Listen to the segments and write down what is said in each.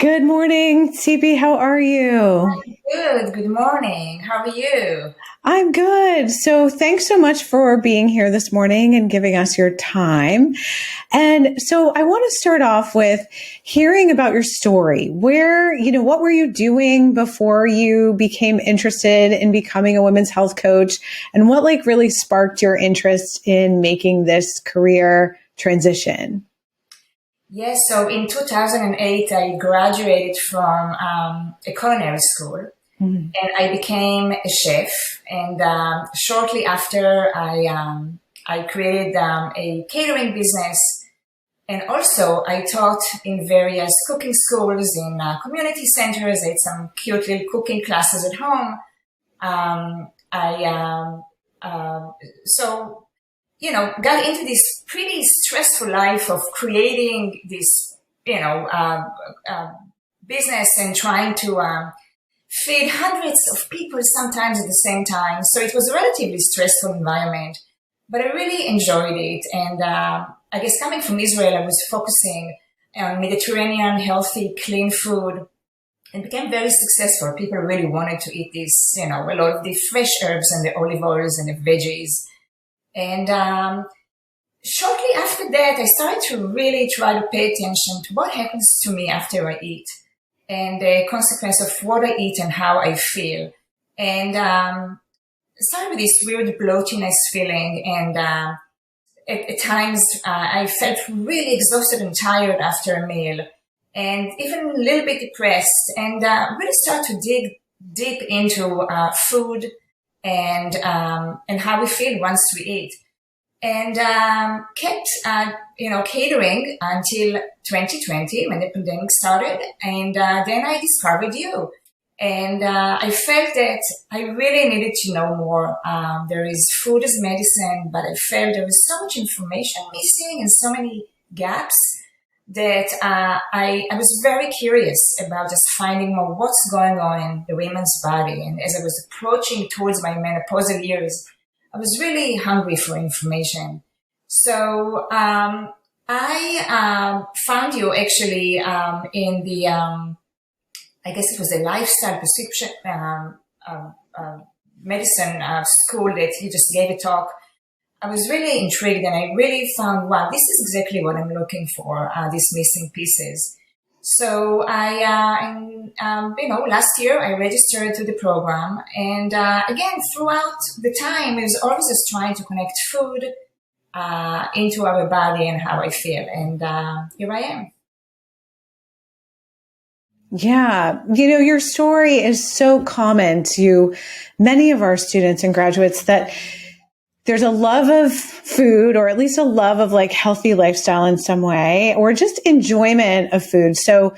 Good morning, Tsipi. How are you? Good. Good morning. How are you? I'm good. So thanks so much for being here this morning and giving us your time. And so I want to start off with hearing about your story. What were you doing before you became interested in becoming a women's health coach? And what really sparked your interest in making this career transition? Yes, so in 2008, I graduated from a culinary school and I became a chef. And shortly after, I created a catering business. And also, I taught in various cooking schools, in community centers. I had some cute little cooking classes at home. I so got into this pretty stressful life of creating this, business and trying to feed hundreds of people sometimes at the same time. So it was a relatively stressful environment, but I really enjoyed it. And I guess coming from Israel, I was focusing on Mediterranean, healthy, clean food and became very successful. People really wanted to eat this, a lot of the fresh herbs and the olive oils and the veggies. And shortly after that, I started to really try to pay attention to what happens to me after I eat and the consequence of what I eat and how I feel. And started with this weird bloatiness feeling. And at times, I felt really exhausted and tired after a meal and even a little bit depressed, and really start to dig deep into food and how we feel once we eat, and kept catering until 2020 when the pandemic started, and then I discovered you, and I felt that I really needed to know more. There is food as medicine, but I felt there was so much information missing and so many gaps that I was very curious about just finding more what's going on in the women's body. And as I was approaching towards my menopausal years, I was really hungry for information. So I found you actually in the, I guess it was a lifestyle prescription medicine school that you just gave a talk. I was really intrigued and I really found, wow, this is exactly what I'm looking for, these missing pieces. So last year I registered to the program, and again, throughout the time, I was always just trying to connect food into our body and how I feel. And here I am. Yeah. Your story is so common to many of our students and graduates that there's a love of food, or at least a love of healthy lifestyle in some way, or just enjoyment of food. So,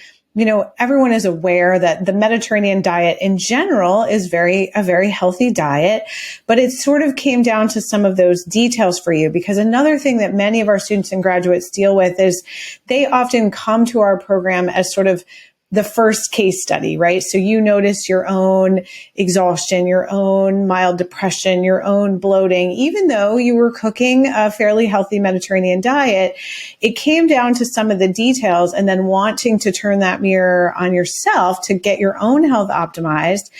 everyone is aware that the Mediterranean diet in general is a very healthy diet, but it sort of came down to some of those details for you, because another thing that many of our students and graduates deal with is they often come to our program as sort of the first case study, right? So you notice your own exhaustion, your own mild depression, your own bloating. Even though you were cooking a fairly healthy Mediterranean diet, it came down to some of the details, and then wanting to turn that mirror on yourself to get your own health optimized.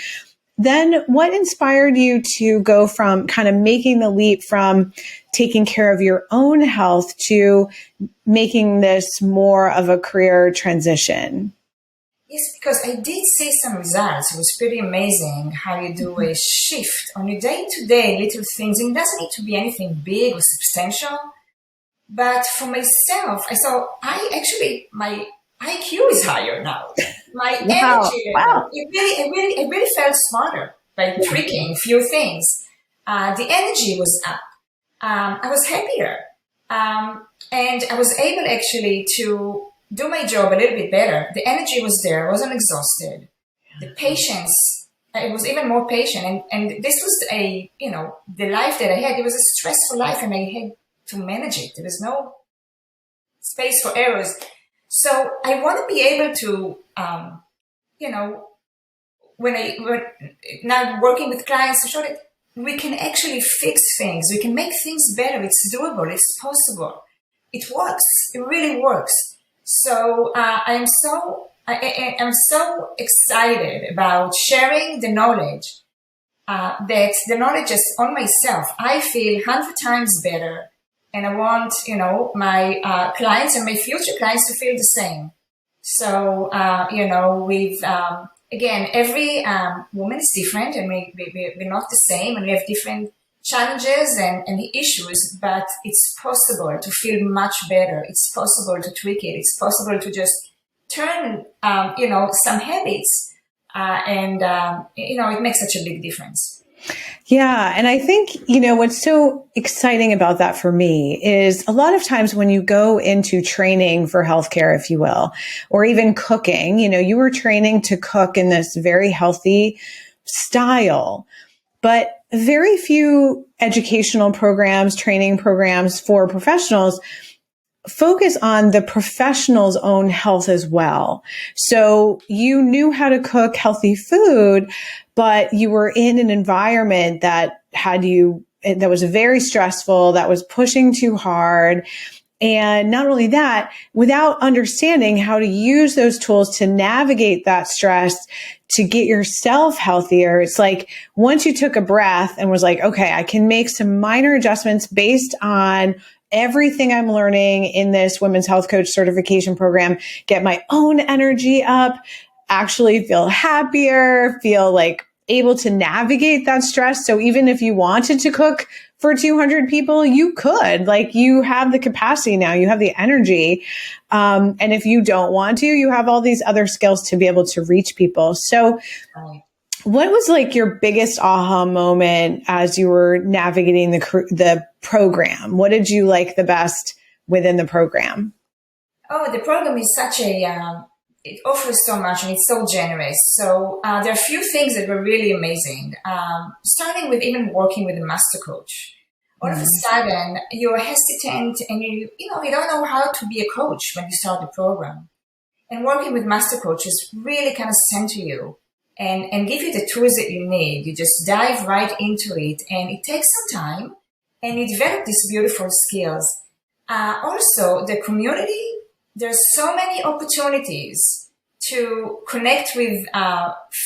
Then what inspired you to go from kind of making the leap from taking care of your own health to making this more of a career transition? Yes, because I did see some results. It was pretty amazing how you do a shift on your day-to-day little things. And it doesn't need to be anything big or substantial. But for myself, I saw my IQ is higher now. My Wow. energy, Wow. I really felt smarter by tweaking a few things. The energy was up. I was happier. And I was able actually to do my job a little bit better. The energy was there. I wasn't exhausted. The patience, I was even more patient. And this was the life that I had. It was a stressful life and I had to manage it. There was no space for errors. So I want to be able to, when now working with clients to show that we can actually fix things. We can make things better. It's doable. It's possible. It works. It really works. So I am so I'm so excited about sharing the knowledge, that the knowledge is on myself. I feel 100 times better. And I want, my clients and my future clients to feel the same. So, again, every woman is different, and we're not the same, and we have different challenges and issues, but it's possible to feel much better. It's possible to tweak it. It's possible to just turn, some habits, it makes such a big difference. Yeah. And I think, what's so exciting about that for me is a lot of times when you go into training for healthcare, if you will, or even cooking, you were training to cook in this very healthy style, but very few educational programs, training programs for professionals focus on the professional's own health as well. So you knew how to cook healthy food, but you were in an environment that that was very stressful, that was pushing too hard. And not only that, without understanding how to use those tools to navigate that stress, to get yourself healthier. It's like once you took a breath and was like, okay, I can make some minor adjustments based on everything I'm learning in this women's health coach certification program, get my own energy up, actually feel happier, feel like able to navigate that stress. So even if you wanted to cook for 200 people, you could. Like, you have the capacity now, you have the energy. And if you don't want to, you have all these other skills to be able to reach people. So what was like your biggest aha moment as you were navigating the program? What did you like the best within the program? Oh, the program is it offers so much, and it's so generous. So there are a few things that were really amazing. Starting with even working with a master coach. All of a sudden, you're hesitant, and you don't know how to be a coach when you start the program. And working with master coaches really kind of center you and give you the tools that you need. You just dive right into it, and it takes some time, and you develop these beautiful skills. Also, the community, there's so many opportunities to connect with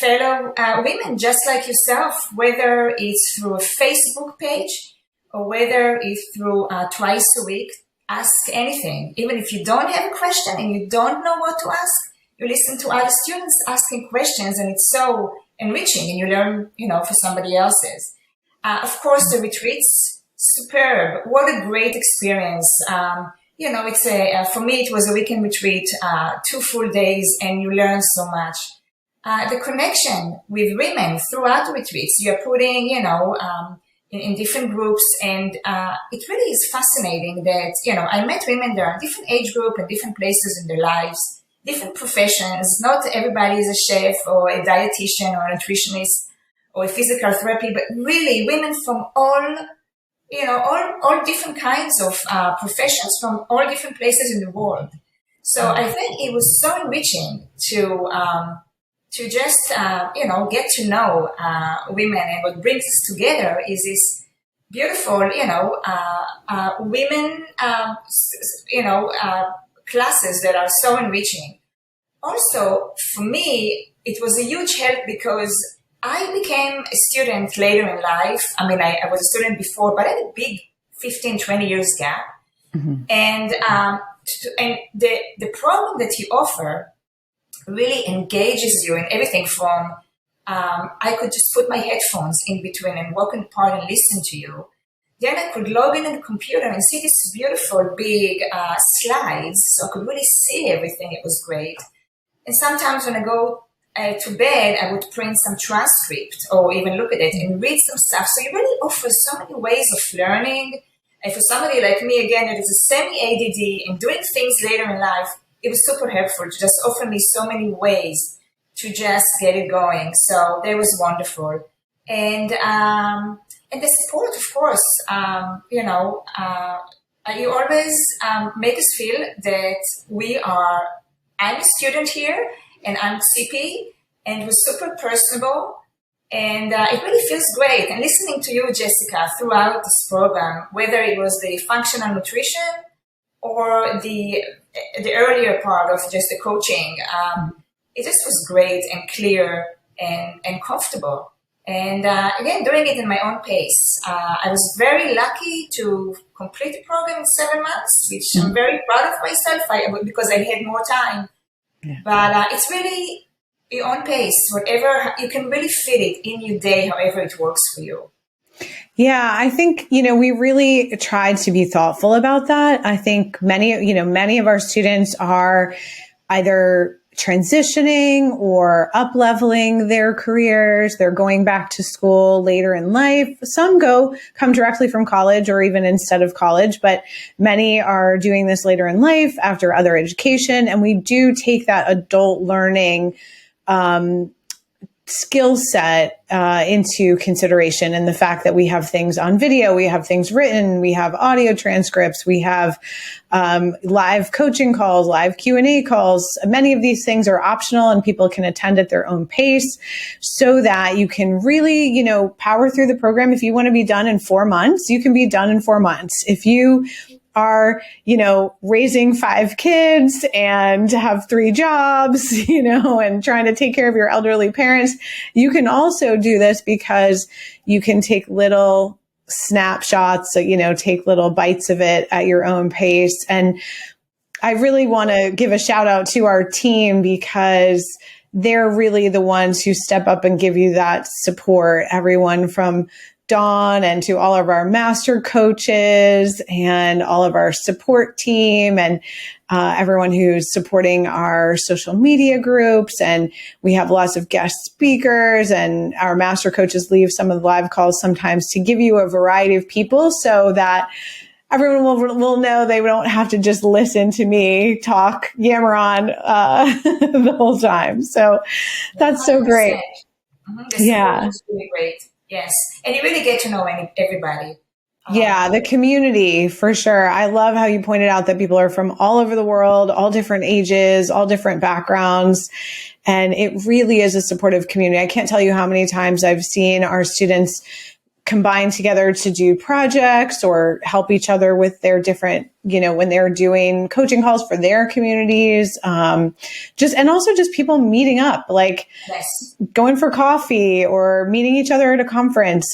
fellow women just like yourself, whether it's through a Facebook page or whether it's through twice a week. Ask anything. Even if you don't have a question and you don't know what to ask, you listen to other students asking questions, and it's so enriching, and you learn, for somebody else's. Of course, the retreats, superb. What a great experience. It's for me, it was a weekend retreat, 2 full days, and you learn so much. The connection with women throughout the retreats, you're putting, in different groups, and it really is fascinating that, I met women that are different age group and different places in their lives, different professions. Not everybody is a chef or a dietitian or a nutritionist or a physical therapy, but really women from all different kinds of professions from all different places in the world. So I think it was so enriching to just, get to know women. And what brings us together is this beautiful, women, classes that are so enriching. Also, for me, it was a huge help because I became a student later in life. I mean, I was a student before, but I had a big 15, 20 years gap. Mm-hmm. And the program that you offer really engages you in everything from, I could just put my headphones in between and walk in the park and listen to you. Then I could log in on the computer and see these beautiful big slides, so I could really see everything. It was great. And sometimes when I go to bed, I would print some transcript or even look at it and read some stuff. So you really offer so many ways of learning. And for somebody like me, again, that is a semi-ADD and doing things later in life, it was super helpful to just offer me so many ways to just get it going. So that was wonderful. And the support, of course, you always make us feel that I'm a student here, and I'm Tsipi, and it was super personable, and it really feels great. And listening to you, Jessica, throughout this program, whether it was the functional nutrition or the earlier part of just the coaching, it just was great and clear and comfortable. And again, doing it in my own pace. I was very lucky to complete the program in 7 months, which I'm very proud of myself because I had more time. Yeah. But it's really your own pace, whatever, you can really fit it in your day, however it works for you. Yeah, I think, we really tried to be thoughtful about that. I think many of our students are either transitioning or up-leveling their careers. They're going back to school later in life. Some come directly from college or even instead of college, but many are doing this later in life after other education. And we do take that adult learning skill set into consideration, and the fact that we have things on video, we have things written, we have audio transcripts, we have live coaching calls, live Q&A calls. Many of these things are optional and people can attend at their own pace so that you can really, power through the program. If you want to be done in 4 months, you can be done in 4 months. If you are, raising 5 kids and have 3 jobs, and trying to take care of your elderly parents, you can also do this because you can take little snapshots, take little bites of it at your own pace. And I really want to give a shout out to our team because they're really the ones who step up and give you that support. Everyone from Dawn and to all of our master coaches and all of our support team and everyone who's supporting our social media groups. And we have lots of guest speakers, and our master coaches leave some of the live calls sometimes to give you a variety of people so that everyone will know they don't have to just listen to me yammer on the whole time. So that's 100%. So great. Yeah. That's really great. Yes. And you really get to know everybody. Yeah, the community for sure. I love how you pointed out that people are from all over the world, all different ages, all different backgrounds. And it really is a supportive community. I can't tell you how many times I've seen our students combine together to do projects or help each other with their different, when they're doing coaching calls for their communities. And also just people meeting up, like going for coffee or meeting each other at a conference.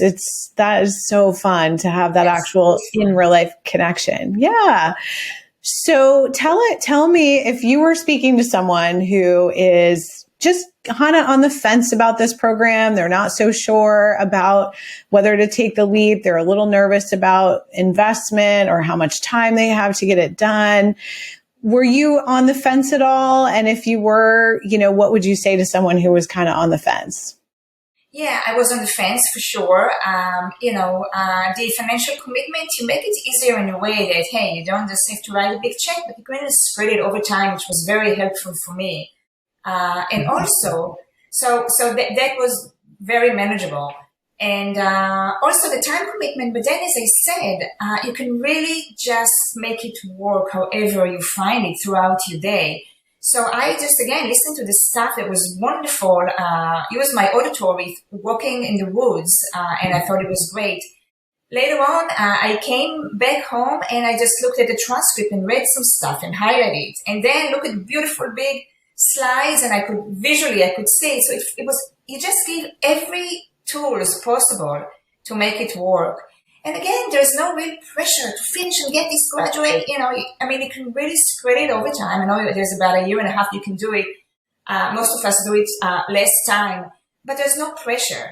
That is so fun to have that actual in real life connection. Yeah. So tell me, if you were speaking to someone who is just kind of on the fence about this program, they're not so sure about whether to take the leap, they're a little nervous about investment or how much time they have to get it done. Were you on the fence at all? And if you were, what would you say to someone who was kind of on the fence? Yeah, I was on the fence for sure. The financial commitment, you make it easier in a way that, hey, you don't just have to write a big check, but you can spread it over time, which was very helpful for me. And also, so that was very manageable. And also the time commitment. But then, as I said, you can really just make it work however you find it throughout your day. So I just, again, listened to the stuff that was wonderful. It was my auditory, walking in the woods, and I thought it was great. Later on, I came back home and I just looked at the transcript and read some stuff and highlighted it. And then look at beautiful big slides, and I could see it. So it was, you just give every tools possible to make it work. And again, there's no real pressure to finish and get this graduate. You can really spread it over time. I know there's about 1.5 years you can do it. Most of us do it less time, but there's no pressure.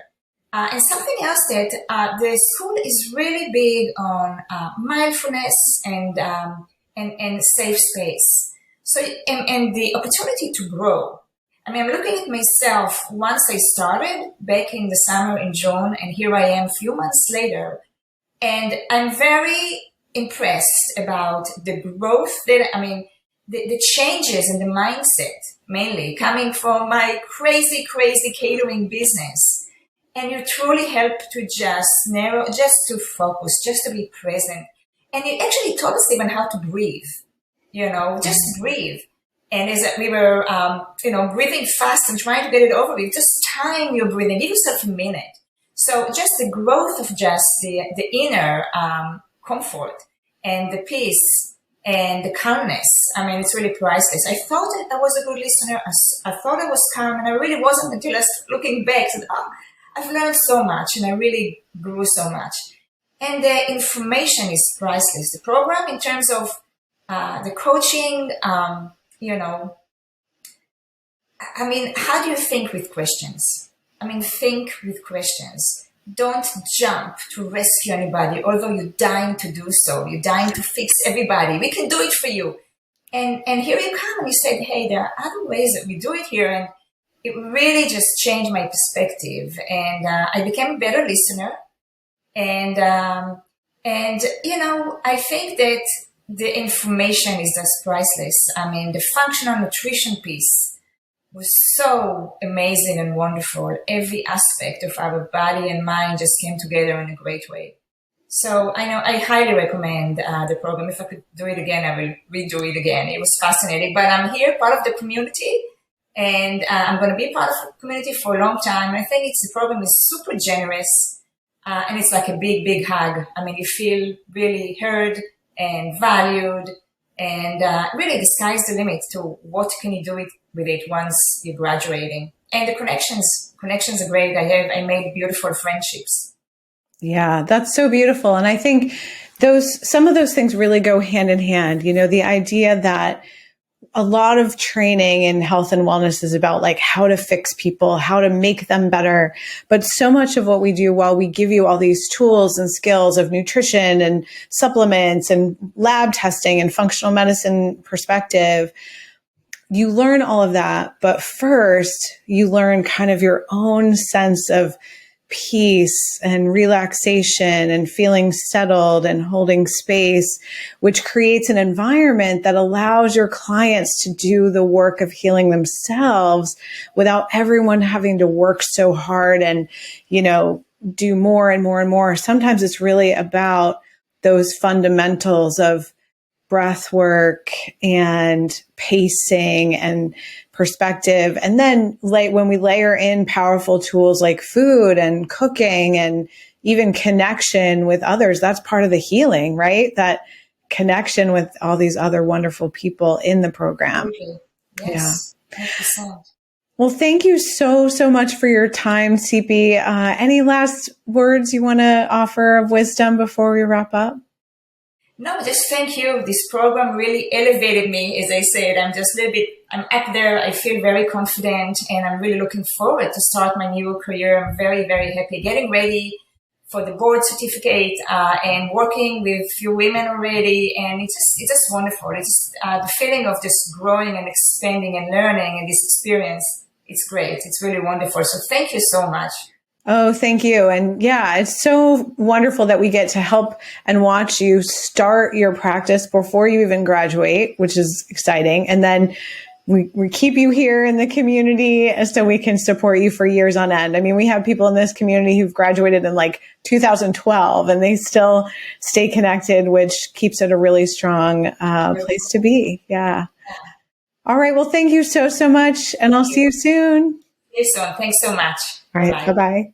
And something else that the school is really big on mindfulness and safe space. So, and the opportunity to grow. I'm looking at myself once I started back in the summer in June, and here I am a few months later. And I'm very impressed about the growth the changes in the mindset, mainly coming from my crazy catering business. And you truly help to just to focus, just to be present. And you actually taught us even how to breathe. Just breathe. And as we were, breathing fast and trying to get it over with, just time your breathing, give yourself a minute. So just the growth of just the inner comfort and the peace and the calmness. I mean, it's really priceless. I thought that I was a good listener. I thought I was calm, and I really wasn't until I was looking back. Said, oh, I've learned so much, and I really grew so much. And the information is priceless. The program, in terms of the coaching, you know, I mean, how do you think with questions? I mean, think with questions. Don't jump to rescue anybody, although you're dying to do so. You're dying to fix everybody. We can do it for you. And here you come and you said, hey, there are other ways that we do it here. And it really just changed my perspective. And I became a better listener. And you know, I think that the information is just priceless. I mean, the functional nutrition piece was so amazing and wonderful. Every aspect of our body and mind just came together in a great way. So I know I highly recommend the program. If I could do it again, I will redo it again. It was fascinating. But I'm here, part of the community, and I'm going to be part of the community for a long time. I think the program is super generous, and it's like a big, big hug. I mean, you feel really heard and valued, and really the sky's the limit to what can you do with it once you're graduating. And the connections are great. I made beautiful friendships. Yeah, that's so beautiful. And I think some of those things really go hand in hand. You know, the idea that a lot of training in health and wellness is about like how to fix people, how to make them better. But so much of what we do, while we give you all these tools and skills of nutrition and supplements and lab testing and functional medicine perspective, you learn all of that. But first, you learn kind of your own sense of peace and relaxation and feeling settled and holding space, which creates an environment that allows your clients to do the work of healing themselves without everyone having to work so hard and, you know, do more and more and more. Sometimes it's really about those fundamentals of breath work and pacing and perspective. And then when we layer in powerful tools like food and cooking and even connection with others, that's part of the healing, right? That connection with all these other wonderful people in the program. Okay. Yes. Yeah. 100%. Well, thank you so, so much for your time, Tsipi. Any last words you want to offer of wisdom before we wrap up? No, just thank you. This program really elevated me. As I said, I'm up there. I feel very confident, and I'm really looking forward to start my new career. I'm very, very happy getting ready for the board certificate and working with a few women already. And it's just wonderful. It's the feeling of just growing and expanding and learning and this experience. It's great. It's really wonderful. So thank you so much. Oh, thank you. And yeah, it's so wonderful that we get to help and watch you start your practice before you even graduate, which is exciting. And then we keep you here in the community so we can support you for years on end. I mean, we have people in this community who've graduated in like 2012 and they still stay connected, which keeps it a really strong place to be. Yeah. All right. Well, thank you so, so much. And I'll see you soon. See you soon. Thanks so much. All right. Bye-bye.